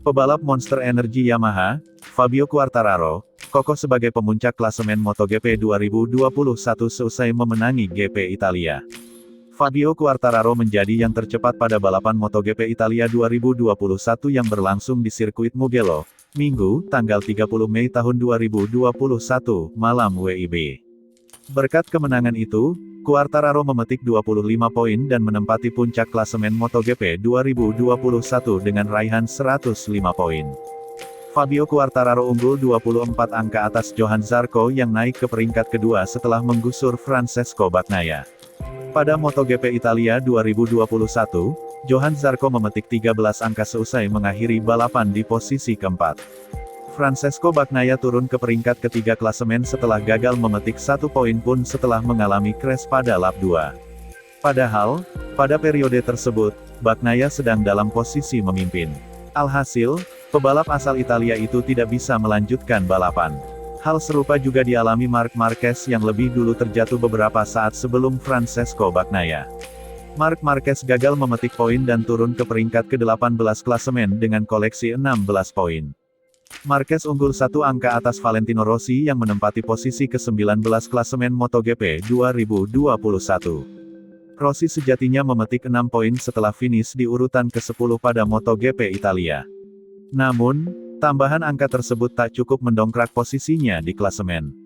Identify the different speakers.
Speaker 1: Pebalap Monster Energy Yamaha, Fabio Quartararo, kokoh sebagai pemuncak klasemen MotoGP 2021 seusai memenangi GP Italia. Fabio Quartararo menjadi yang tercepat pada balapan MotoGP Italia 2021 yang berlangsung di sirkuit Mugello, Minggu, tanggal 30 Mei tahun 2021, malam WIB. Berkat kemenangan itu, Quartararo memetik 25 poin dan menempati puncak klasemen MotoGP 2021 dengan raihan 105 poin. Fabio Quartararo unggul 24 angka atas Johann Zarco yang naik ke peringkat kedua setelah menggusur Francesco Bagnaia. Pada MotoGP Italia 2021, Johann Zarco memetik 13 angka seusai mengakhiri balapan di posisi keempat. Francesco Bagnaia turun ke peringkat ketiga klasemen setelah gagal memetik 1 poin pun setelah mengalami crash pada lap 2. Padahal, pada periode tersebut, Bagnaia sedang dalam posisi memimpin. Alhasil, pebalap asal Italia itu tidak bisa melanjutkan balapan. Hal serupa juga dialami Marc Marquez yang lebih dulu terjatuh beberapa saat sebelum Francesco Bagnaia. Marc Marquez gagal memetik poin dan turun ke peringkat ke-18 klasemen dengan koleksi 16 poin. Marquez unggul 1 angka atas Valentino Rossi yang menempati posisi ke-19 klasemen MotoGP 2021. Rossi sejatinya memetik 6 poin setelah finish di urutan ke-10 pada MotoGP Italia. Namun, tambahan angka tersebut tak cukup mendongkrak posisinya di klasemen.